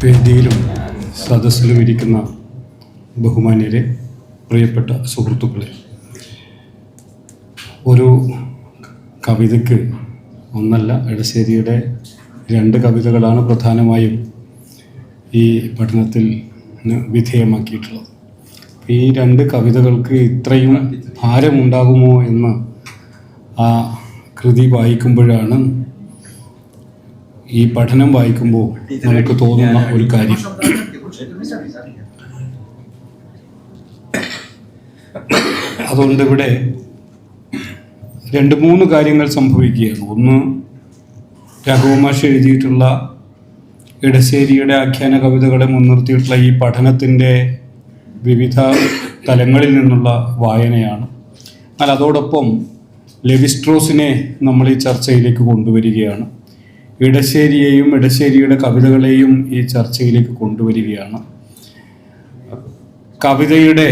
വേദിയിലും സദസ്സിലും ഇരിക്കുന്ന ബഹുമാന്യരെ, പ്രിയപ്പെട്ട സുഹൃത്തുക്കളെ, ഒരു കവിതയ്ക്ക് ഒന്നല്ല, എടശ്ശേരിയുടെ 2 കവിതകളാണ് പ്രധാനമായും ഈ പഠനത്തിൽ വിധേയമാക്കിയിട്ടുള്ളത്. ഈ 2 കവിതകൾക്ക് ഇത്രയും ഭാരമുണ്ടാകുമോ എന്ന് ആ കൃതി വായിക്കുമ്പോഴാണ്, ഈ പഠനം വായിക്കുമ്പോൾ നമുക്ക് തോന്നുന്ന ഒരു കാര്യം. അതുകൊണ്ട് ഇവിടെ 2-3 കാര്യങ്ങൾ സംഭവിക്കുകയാണ്. ഒന്ന്, രാഘവമാഷ് എഴുതിയിട്ടുള്ള എടശ്ശേരിയുടെ ആഖ്യാന കവിതകളെ മുൻനിർത്തിയിട്ടുള്ള ഈ പഠനത്തിൻ്റെ വിവിധ തലങ്ങളിൽ നിന്നുള്ള വായനയാണ്. എന്നാൽ അതോടൊപ്പം ലെവിസ്ട്രോസിനെ നമ്മൾ ഈ ചർച്ചയിലേക്ക് കൊണ്ടുവരികയാണ്. എടശ്ശേരിയെയും എടശ്ശേരിയുടെ കവിതകളെയും ഈ ചർച്ചയിലേക്ക് കൊണ്ടുവരികയാണ്. കവിതയുടെ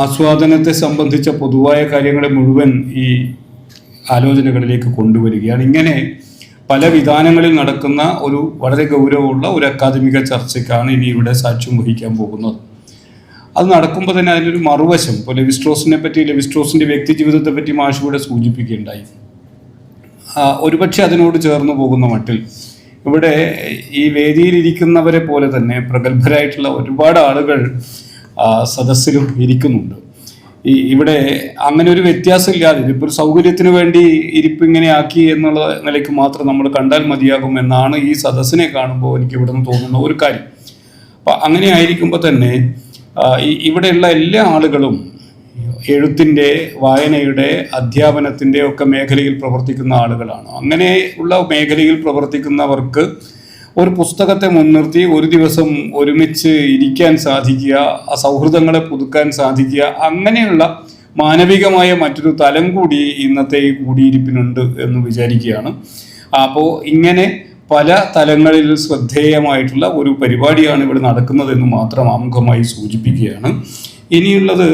ആസ്വാദനത്തെ സംബന്ധിച്ച പൊതുവായ കാര്യങ്ങളെ മുഴുവൻ ഈ ആലോചനകളിലേക്ക് കൊണ്ടുവരികയാണ്. ഇങ്ങനെ പല വിധാനങ്ങളിൽ നടക്കുന്ന ഒരു വളരെ ഗൗരവമുള്ള ഒരു അക്കാദമിക ചർച്ചയ്ക്കാണ് ഇനി ഇവിടെ സാക്ഷ്യം വഹിക്കാൻ പോകുന്നത്. അത് നടക്കുമ്പോൾ തന്നെ അതിനൊരു മറുവശം, ഇപ്പോൾ ലെവിസ്ട്രോസിനെ പറ്റി, ലെവിസ്ട്രോസിൻ്റെ വ്യക്തി ജീവിതത്തെ പറ്റി മാഷ് ഇവിടെ സൂചിപ്പിക്കുകയുണ്ടായി. ഒരുപക്ഷെ അതിനോട് ചേർന്ന് പോകുന്ന മട്ടിൽ ഇവിടെ ഈ വേദിയിലിരിക്കുന്നവരെ പോലെ തന്നെ പ്രഗത്ഭരായിട്ടുള്ള ഒരുപാട് ആളുകൾ സദസ്സിലും ഇരിക്കുന്നുണ്ട്. ഇവിടെ അങ്ങനെ ഒരു വ്യത്യാസമില്ലാതെ, ഇതിപ്പോൾ ഒരു സൗകര്യത്തിന് വേണ്ടി ഇരിപ്പ് ഇങ്ങനെ ആക്കി എന്നുള്ള നിലയ്ക്ക് മാത്രം നമ്മൾ കണ്ടാൽ മതിയാകും എന്നാണ് ഈ സദസ്സിനെ കാണുമ്പോൾ എനിക്ക് ഇവിടെ നിന്ന് തോന്നുന്ന ഒരു കാര്യം. അപ്പം അങ്ങനെ ആയിരിക്കുമ്പോൾ തന്നെ ഇവിടെയുള്ള എല്ലാ ആളുകളും എഴുത്തിൻ്റെ, വായനയുടെ, അധ്യാപനത്തിൻ്റെ ഒക്കെ മേഖലയിൽ പ്രവർത്തിക്കുന്ന ആളുകളാണ്. അങ്ങനെയുള്ള മേഖലയിൽ പ്രവർത്തിക്കുന്നവർക്ക് ഒരു പുസ്തകത്തെ മുൻനിർത്തി ഒരു ദിവസം ഒരുമിച്ച് ഇരിക്കാൻ സാധിക്കുക, ആ സൗഹൃദങ്ങളെ പുതുക്കാൻ സാധിക്കുക, അങ്ങനെയുള്ള മാനവികമായ മറ്റൊരു തലം കൂടി ഇന്നത്തെ ഈ കൂടിയിരിപ്പിനുണ്ട് എന്ന് വിചാരിക്കുകയാണ്. അപ്പോൾ ഇങ്ങനെ പല തലങ്ങളിൽ ശ്രദ്ധേയമായിട്ടുള്ള ഒരു പരിപാടിയാണ് ഇവിടെ നടക്കുന്നതെന്ന് മാത്രം ആമുഖമായി സൂചിപ്പിക്കുകയാണ്. ഇനിയുള്ളത്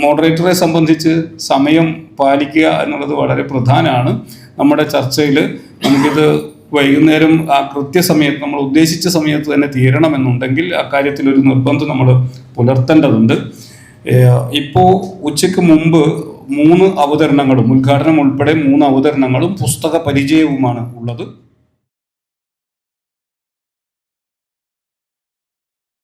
മോഡറേറ്ററെ സംബന്ധിച്ച് സമയം പാലിക്കുക എന്നുള്ളത് വളരെ പ്രധാനമാണ്. നമ്മുടെ ചർച്ചയിൽ നമുക്കിത് വൈകുന്നേരം ആ കൃത്യസമയത്ത്, നമ്മൾ ഉദ്ദേശിച്ച സമയത്ത് തന്നെ തീരണമെന്നുണ്ടെങ്കിൽ അക്കാര്യത്തിലൊരു നിർബന്ധം നമ്മൾ പുലർത്തേണ്ടതുണ്ട്. ഇപ്പോൾ ഉച്ചയ്ക്ക് മുമ്പ് 3 അവതരണങ്ങളും, ഉദ്ഘാടനം ഉൾപ്പെടെ 3 അവതരണങ്ങളും പുസ്തക പരിചയവുമാണ് ഉള്ളത്.